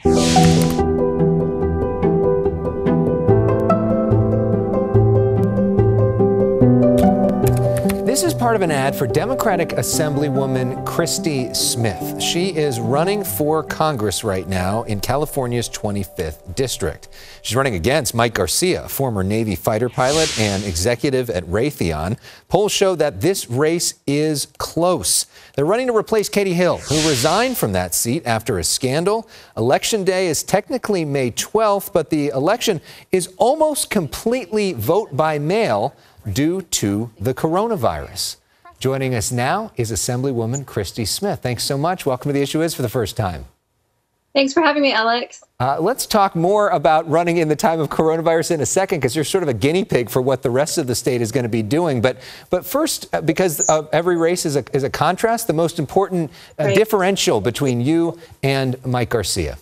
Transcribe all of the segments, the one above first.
This is part of an ad for Democratic Assemblywoman Christy Smith. She is running for Congress right now in California's 25th district. She's running against Mike Garcia, former Navy fighter pilot and executive at Raytheon. Polls show that this race is close. They're running to replace Katie Hill, who resigned from that seat after a scandal. Election day is technically May 12th, but the election is almost completely vote by mail due to the coronavirus. Joining us now is Assemblywoman Christy Smith. Thanks so much. Welcome to The Issue Is for the first time. Thanks for having me, Elex. Let's talk more about running in the time of coronavirus in a second, because you're sort of a guinea pig for what the rest of the state is going to be doing. But first, because every race is a contrast, the most important differential between you and Mike Garcia.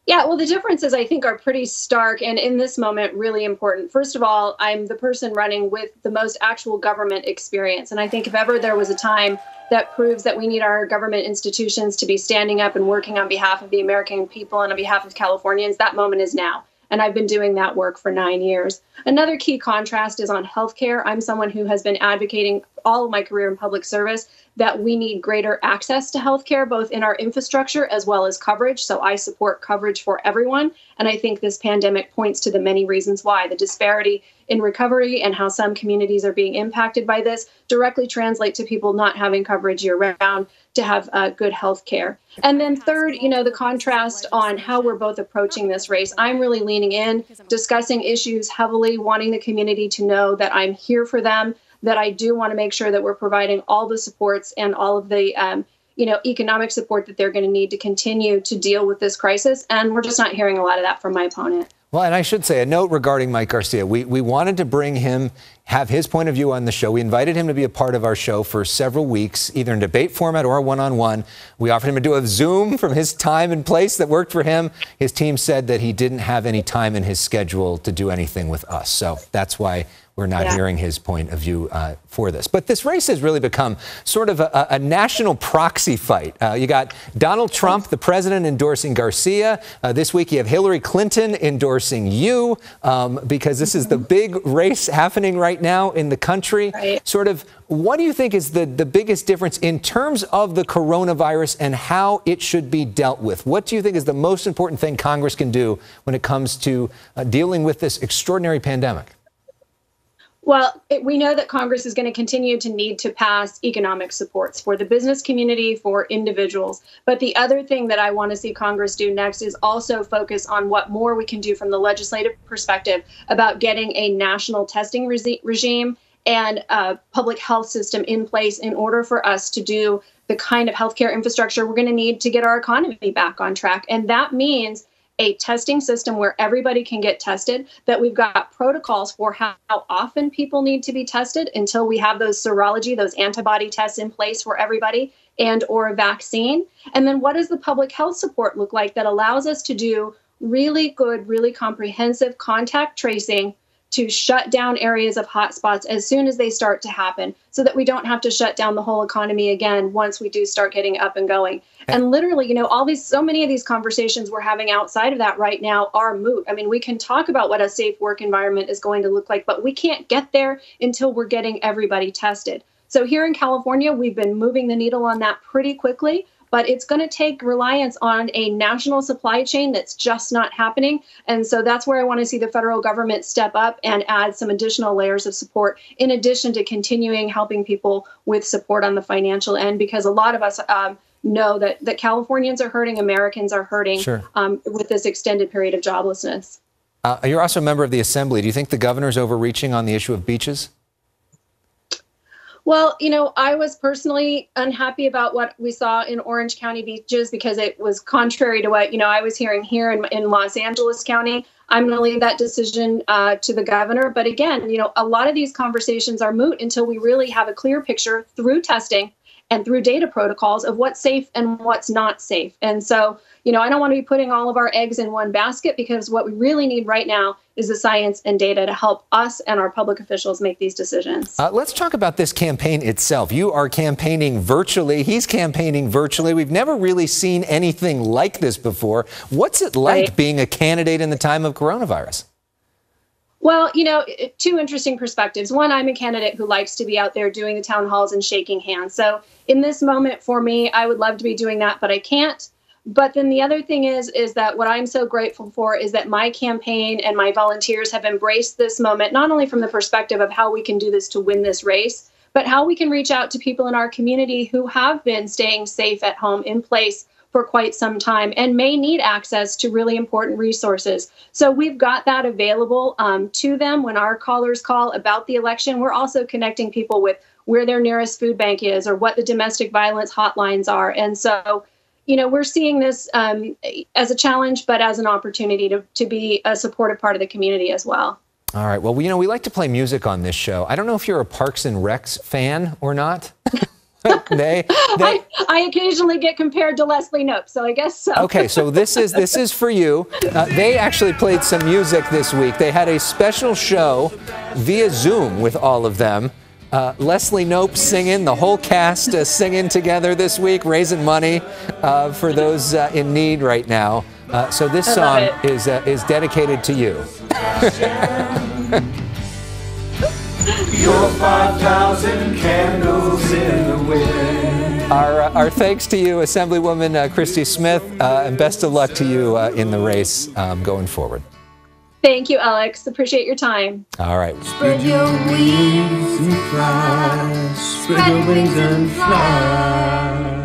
Yeah, well, the differences, I think, are pretty stark and in this moment really important. First of all, I'm the person running with the most actual government experience. And I think if ever there was a time that proves that we need our government institutions to be standing up and working on behalf of the American people and on behalf of Californians, that moment is now. And I've been doing that work for 9 years. Another key contrast is on healthcare. I'm someone who has been advocating all of my career in public service that we need greater access to healthcare, both in our infrastructure as well as coverage. So I support coverage for everyone. And I think this pandemic points to the many reasons why. The disparity in recovery and how some communities are being impacted by this directly translate to people not having coverage year round to have good health care. And then third, the contrast on how we're both approaching this race. I'm really leaning in, discussing issues heavily, wanting the community to know that I'm here for them, that I do want to make sure that we're providing all the supports and all of the economic support that they're going to need to continue to deal with this crisis. And we're just not hearing a lot of that from my opponent. Well, and I should say a note regarding Mike Garcia. We wanted to bring him, have his point of view on the show. We invited him to be a part of our show for several weeks, either in debate format or one-on-one. We offered him to do a Zoom from his time and place that worked for him. His team said that he didn't have any time in his schedule to do anything with us. So that's why we're not hearing his point of view for this. But this race has really become sort of a national proxy fight. You got Donald Trump, the president, endorsing Garcia. This week you have Hillary Clinton endorsing you, because this is the big race happening right now in the country. Sort of, what do you think is the biggest difference in terms of the coronavirus and how it should be dealt with? What do you think is the most important thing Congress can do when it comes to dealing with this extraordinary pandemic? Well, we know that Congress is going to continue to need to pass economic supports for the business community, for individuals. But the other thing that I want to see Congress do next is also focus on what more we can do from the legislative perspective about getting a national testing regime and a public health system in place in order for us to do the kind of healthcare infrastructure we're going to need to get our economy back on track. And that means a testing system where everybody can get tested, that we've got protocols for how often people need to be tested until we have those serology, those antibody tests in place for everybody, and or a vaccine. And then what does the public health support look like that allows us to do really good, really comprehensive contact tracing to shut down areas of hotspots as soon as they start to happen, so that we don't have to shut down the whole economy again once we do start getting up and going. And literally, so many of these conversations we're having outside of that right now are moot. I mean, we can talk about what a safe work environment is going to look like, but we can't get there until we're getting everybody tested. So here in California, we've been moving the needle on that pretty quickly. But it's going to take reliance on a national supply chain that's just not happening. And so that's where I want to see the federal government step up and add some additional layers of support, in addition to continuing helping people with support on the financial end, because a lot of us know that Californians are hurting, Americans are hurting with this extended period of joblessness. You're also a member of the Assembly. Do you think the governor's overreaching on the issue of beaches? Well, I was personally unhappy about what we saw in Orange County beaches because it was contrary to what, I was hearing here in Los Angeles County. I'm going to leave that decision to the governor. But again, a lot of these conversations are moot until we really have a clear picture through testing and through data protocols of what's safe and what's not safe. And so, I don't want to be putting all of our eggs in one basket, because what we really need right now is the science and data to help us and our public officials make these decisions. Let's talk about this campaign itself. You are campaigning virtually. He's campaigning virtually. We've never really seen anything like this before. What's it like being a candidate in the time of coronavirus? Well, two interesting perspectives. One, I'm a candidate who likes to be out there doing the town halls and shaking hands. So in this moment for me, I would love to be doing that, but I can't. But then the other thing is that what I'm so grateful for is that my campaign and my volunteers have embraced this moment, not only from the perspective of how we can do this to win this race, but how we can reach out to people in our community who have been staying safe at home in place for quite some time and may need access to really important resources. So we've got that available to them when our callers call about the election. We're also connecting people with where their nearest food bank is or what the domestic violence hotlines are. And so, we're seeing this as a challenge, but as an opportunity to be a supportive part of the community as well. All right. Well, we like to play music on this show. I don't know if you're a Parks and Recs fan or not. I occasionally get compared to Leslie Knope, so I guess so. Okay, so this is for you. They actually played some music this week. They had a special show via Zoom with all of them. Leslie Knope singing, the whole cast singing together this week, raising money for those in need right now. So this song is dedicated to you. Your 5,000 candles in the wind. Our thanks to you, Assemblywoman Christy Smith, and best of luck to you in the race going forward. Thank you, Elex. Appreciate your time. All right. Spread your wings and fly. Spread your wings and fly.